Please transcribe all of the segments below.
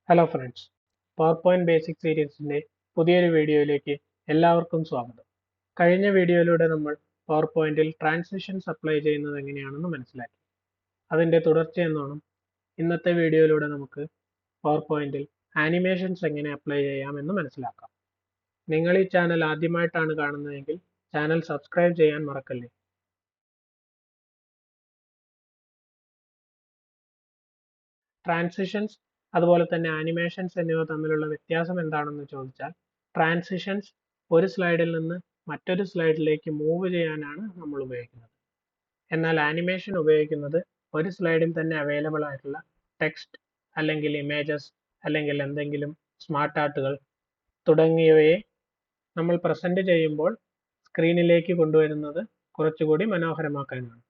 Hello friends, power point basic സീരീസിൻ്റെ പുതിയൊരു വീഡിയോയിലേക്ക് എല്ലാവർക്കും സ്വാഗതം. കഴിഞ്ഞ വീഡിയോയിലൂടെ നമ്മൾ പവർ പോയിന്റിൽ ട്രാൻസിഷൻസ് അപ്ലൈ ചെയ്യുന്നത് എങ്ങനെയാണെന്ന് മനസ്സിലാക്കി. അതിൻ്റെ തുടർച്ചയെന്നോണം ഇന്നത്തെ വീഡിയോയിലൂടെ നമുക്ക് പവർ പോയിന്റിൽ ആനിമേഷൻസ് എങ്ങനെ അപ്ലൈ ചെയ്യാമെന്ന് മനസ്സിലാക്കാം. നിങ്ങൾ ഈ ചാനൽ ആദ്യമായിട്ടാണ് കാണുന്നതെങ്കിൽ ചാനൽ സബ്സ്ക്രൈബ് ചെയ്യാൻ മറക്കല്ലേ. ട്രാൻസിഷൻസ് അതുപോലെ തന്നെ ആനിമേഷൻസ് എന്നിവ തമ്മിലുള്ള വ്യത്യാസം എന്താണെന്ന് ചോദിച്ചാൽ, ട്രാൻസിഷൻസ് ഒരു സ്ലൈഡിൽ നിന്ന് മറ്റൊരു സ്ലൈഡിലേക്ക് മൂവ് ചെയ്യാനാണ് നമ്മൾ ഉപയോഗിക്കുന്നത്. എന്നാൽ ആനിമേഷൻ ഉപയോഗിക്കുന്നത് ഒരു സ്ലൈഡിൽ തന്നെ അവൈലബിൾ ആയിട്ടുള്ള ടെക്സ്റ്റ് അല്ലെങ്കിൽ ഇമേജസ് അല്ലെങ്കിൽ എന്തെങ്കിലും സ്മാർട്ട് ആർട്ടുകൾ തുടങ്ങിയവയെ നമ്മൾ പ്രസന്റ് ചെയ്യുമ്പോൾ സ്ക്രീനിലേക്ക് കൊണ്ടുവരുന്നത് കുറച്ചുകൂടി മനോഹരമാക്കാനാണ്.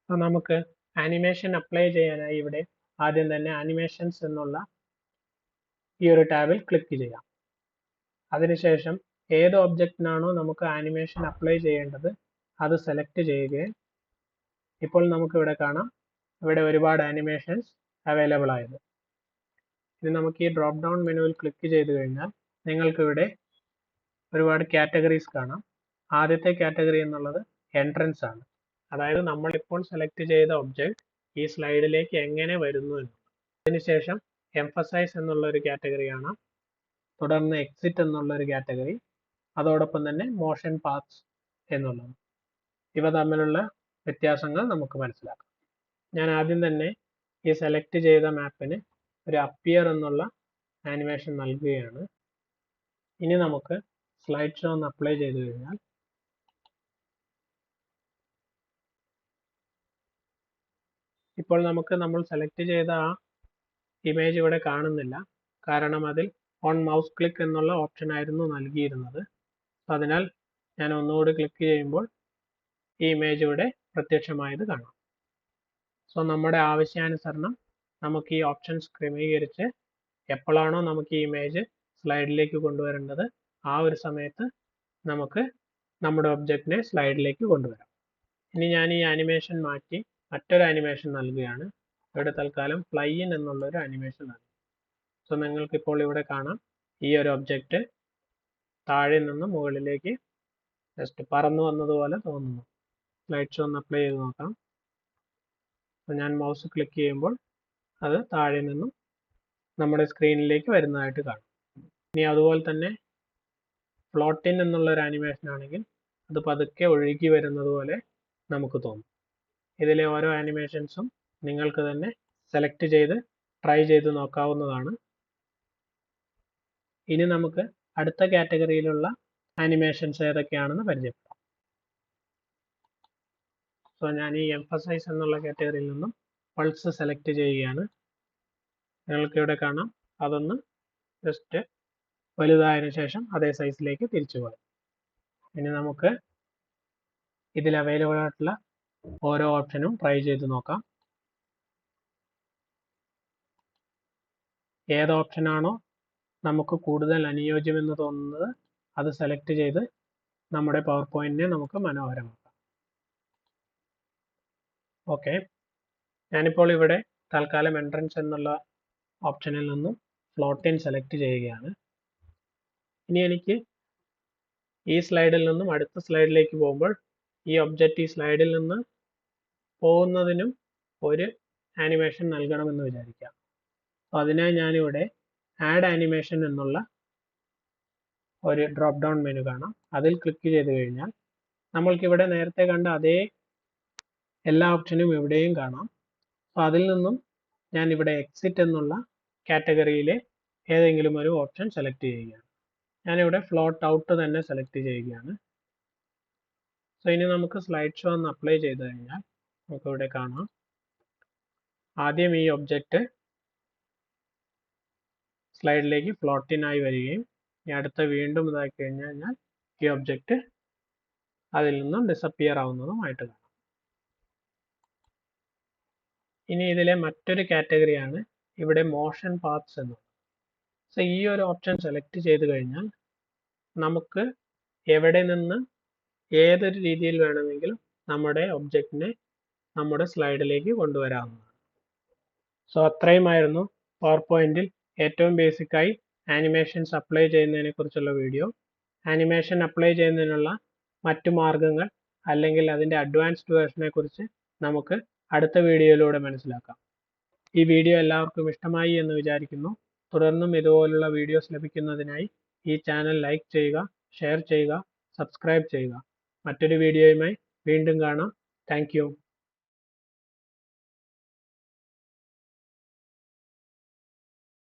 അപ്പോൾ നമുക്ക് ആനിമേഷൻ അപ്ലൈ ചെയ്യാനായി ഇവിടെ ആദ്യം തന്നെ ആനിമേഷൻസ് എന്നുള്ള ഈ ഒരു ടാബിൽ ക്ലിക്ക് ചെയ്യാം. അതിനുശേഷം ഏത് ഒബ്ജക്റ്റിനാണോ നമുക്ക് ആനിമേഷൻ അപ്ലൈ ചെയ്യേണ്ടത് അത് സെലക്ട് ചെയ്യുകയും ഇപ്പോൾ നമുക്ക് ഇവിടെ കാണാം, ഇവിടെ ഒരുപാട് ആനിമേഷൻസ് അവൈലബിൾ ആയത്. ഇനി നമുക്ക് ഈ ഡ്രോപ്പ് ഡൗൺ മെനുവിൽ ക്ലിക്ക് ചെയ്ത് കഴിഞ്ഞാൽ നിങ്ങൾക്ക് ഇവിടെ ഒരുപാട് കാറ്റഗറീസ് കാണാം. ആദ്യത്തെ കാറ്റഗറി എന്നുള്ളത് എൻട്രൻസ് ആണ്, അതായത് നമ്മളിപ്പോൾ സെലക്ട് ചെയ്ത ഒബ്ജക്റ്റ് ഈ സ്ലൈഡിലേക്ക് എങ്ങനെ വരുന്നു എന്ന്. അതിനുശേഷം എംഫസൈസ് എന്നുള്ള ഒരു കാറ്റഗറി കാണാം, തുടർന്ന് എക്സിറ്റ് എന്നുള്ള ഒരു കാറ്റഗറി, അതോടൊപ്പം തന്നെ മോഷൻ പാത്സ് എന്നുള്ളത്. ഇവ തമ്മിലുള്ള വ്യത്യാസങ്ങൾ നമുക്ക് മനസ്സിലാക്കാം. ഞാൻ ആദ്യം തന്നെ ഈ സെലക്ട് ചെയ്ത മാപ്പിന് ഒരു അപ്പിയർ എന്നുള്ള ആനിമേഷൻ നൽകുകയാണ്. ഇനി നമുക്ക് സ്ലൈഡ് ഷോ ഒന്ന് അപ്ലൈ ചെയ്ത് കഴിഞ്ഞാൽ ഇപ്പോൾ നമുക്ക് നമ്മൾ സെലക്ട് ചെയ്ത ആ ഇമേജ് ഇവിടെ കാണുന്നില്ല, കാരണം അതിൽ ഓൺ മൗസ് ക്ലിക്ക് എന്നുള്ള ഓപ്ഷൻ ആയിരുന്നു നൽകിയിരുന്നത്. അതിനാൽ ഞാൻ ഒന്നുകൂടി ക്ലിക്ക് ചെയ്യുമ്പോൾ ഈ ഇമേജ് ഇവിടെ പ്രത്യക്ഷമായത് കാണാം. സോ നമ്മുടെ ആവശ്യാനുസരണം നമുക്ക് ഈ ഓപ്ഷൻസ് ക്രമീകരിച്ച് എപ്പോഴാണോ നമുക്ക് ഈ ഇമേജ് സ്ലൈഡിലേക്ക് കൊണ്ടുവരേണ്ടത് ആ ഒരു സമയത്ത് നമുക്ക് നമ്മുടെ ഒബ്ജക്റ്റിനെ സ്ലൈഡിലേക്ക് കൊണ്ടുവരാം. ഇനി ഞാൻ ഈ ആനിമേഷൻ മാറ്റി മറ്റൊരു ആനിമേഷൻ നൽകുകയാണ്. ഇവിടെ തൽക്കാലം ഫ്ലൈ ഇൻ എന്നുള്ളൊരു ആനിമേഷൻ നൽകി. സോ നിങ്ങൾക്കിപ്പോൾ ഇവിടെ കാണാം, ഈ ഒരു ഒബ്ജക്റ്റ് താഴെ നിന്ന് മുകളിലേക്ക് ജസ്റ്റ് പറന്നു വന്നതുപോലെ തോന്നുന്നു. സ്ലൈഡ് ഷോ ഒന്ന് അപ്ലൈ ചെയ്ത് നോക്കാം. ഞാൻ മൗസ് ക്ലിക്ക് ചെയ്യുമ്പോൾ അത് താഴെ നിന്നും നമ്മുടെ സ്ക്രീനിലേക്ക് വരുന്നതായിട്ട് കാണാം. ഇനി അതുപോലെ തന്നെ ഫ്ലോട്ട് ഇൻ എന്നുള്ള ഒരു ആനിമേഷൻ ആണെങ്കിൽ അത് പതുക്കെ ഒഴുകി വരുന്നത് പോലെ നമുക്ക് തോന്നും. ഇതിലെ ഓരോ ആനിമേഷൻസും നിങ്ങൾക്ക് തന്നെ സെലക്ട് ചെയ്ത് ട്രൈ ചെയ്ത് നോക്കാവുന്നതാണ്. ഇനി നമുക്ക് അടുത്ത കാറ്റഗറിയിലുള്ള ആനിമേഷൻസ് ഏതൊക്കെയാണെന്ന് പരിചയപ്പെടാം. സോ ഞാൻ ഈ എംഫസൈസ് എന്നുള്ള കാറ്റഗറിയിൽ നിന്നും പൾസ് സെലക്ട് ചെയ്യുകയാണ്. നിങ്ങൾക്ക് ഇവിടെ കാണാം, അതൊന്ന് ജസ്റ്റ് വലുതായതിനു ശേഷം അതേ സൈസിലേക്ക് തിരിച്ചു പോകാം. ഇനി നമുക്ക് ഇതിൽ അവൈലബിൾ ആയിട്ടുള്ള ഓരോ ഓപ്ഷനും ട്രൈ ചെയ്ത് നോക്കാം. ഏത് ഓപ്ഷനാണോ നമുക്ക് കൂടുതൽ അനുയോജ്യമെന്ന് തോന്നുന്നത് അത് സെലക്ട് ചെയ്ത് നമ്മുടെ പവർ പോയിന്റിനെ നമുക്ക് മനോഹരമാക്കാം. ഓക്കെ, ഞാനിപ്പോൾ ഇവിടെ തൽക്കാലം എൻട്രൻസ് എന്നുള്ള ഓപ്ഷനിൽ നിന്നും ഫ്ലോട്ട് ഇൻ സെലക്ട് ചെയ്യുകയാണ്. ഇനി എനിക്ക് ഈ സ്ലൈഡിൽ നിന്നും അടുത്ത സ്ലൈഡിലേക്ക് പോകുമ്പോൾ ഈ ഒബ്ജക്റ്റ് ഈ സ്ലൈഡിൽ നിന്ന് പോകുന്നതിനും ഒരു ആനിമേഷൻ നൽകണമെന്ന് വിചാരിക്കാം. അതിനായി ഞാനിവിടെ ആഡ് ആനിമേഷൻ എന്നുള്ള ഒരു ഡ്രോപ്പ് ഡൗൺ മെനു കാണാം, അതിൽ ക്ലിക്ക് ചെയ്ത് കഴിഞ്ഞാൽ നമ്മൾക്കിവിടെ നേരത്തെ കണ്ട അതേ എല്ലാ ഓപ്ഷനും ഇവിടെയും കാണാം. അപ്പോൾ അതിൽ നിന്നും ഞാൻ ഇവിടെ എക്സിറ്റ് എന്നുള്ള കാറ്റഗറിയിലെ ഏതെങ്കിലും ഒരു ഓപ്ഷൻ സെലക്ട് ചെയ്യുകയാണ്. ഞാനിവിടെ ഫ്ലോട്ട് ഔട്ട് തന്നെ സെലക്ട് ചെയ്യുകയാണ്. സോ ഇനി നമുക്ക് സ്ലൈഡ് ഷോ ഒന്ന് അപ്ലൈ ചെയ്ത് കഴിഞ്ഞാൽ നമുക്കിവിടെ കാണാം, ആദ്യം ഈ ഒബ്ജക്റ്റ് സ്ലൈഡിലേക്ക് ഫ്ലോട്ട് ഇൻ ആയി വരികയും ഈ അടുത്ത വീണ്ടും ഇതാക്കി കഴിഞ്ഞാൽ ഈ ഒബ്ജക്റ്റ് അതിൽ നിന്നും ഡിസപ്പിയർ ആവുന്നതുമായിട്ട് കാണാം. ഇനി ഇതിലെ മറ്റൊരു കാറ്റഗറിയാണ് ഇവിടെ മോഷൻ പാത്സ് എന്നുള്ളത്. സോ ഈ ഒരു ഓപ്ഷൻ സെലക്ട് ചെയ്ത് കഴിഞ്ഞാൽ നമുക്ക് എവിടെ നിന്ന് ഏതൊരു രീതിയിൽ വേണമെങ്കിലും നമ്മുടെ ഒബ്ജക്റ്റിനെ നമ്മുടെ സ്ലൈഡിലേക്ക് കൊണ്ടുവരാവുന്നതാണ്. സോ അത്രയുമായിരുന്നു പവർ പോയിന്റിൽ ഏറ്റവും ബേസിക്കായി ആനിമേഷൻസ് അപ്ലൈ ചെയ്യുന്നതിനെക്കുറിച്ചുള്ള വീഡിയോ, ആനിമേഷൻ അപ്ലൈ ചെയ്യുന്നതിനുള്ള മറ്റു മാർഗങ്ങൾ അല്ലെങ്കിൽ അതിൻ്റെ അഡ്വാൻസ്ഡ് വേർഷനെക്കുറിച്ച് നമുക്ക് അടുത്ത വീഡിയോയിലൂടെ മനസ്സിലാക്കാം. ഈ വീഡിയോ എല്ലാവർക്കും ഇഷ്ടമായി എന്ന് വിചാരിക്കുന്നു. തുടർന്നും ഇതുപോലുള്ള വീഡിയോസ് ലഭിക്കുന്നതിനായി ഈ ചാനൽ ലൈക്ക് ചെയ്യുക, ഷെയർ ചെയ്യുക, സബ്സ്ക്രൈബ് ചെയ്യുക. മറ്റൊരു വീഡിയോയുമായി വീണ്ടും കാണാം. Thank you.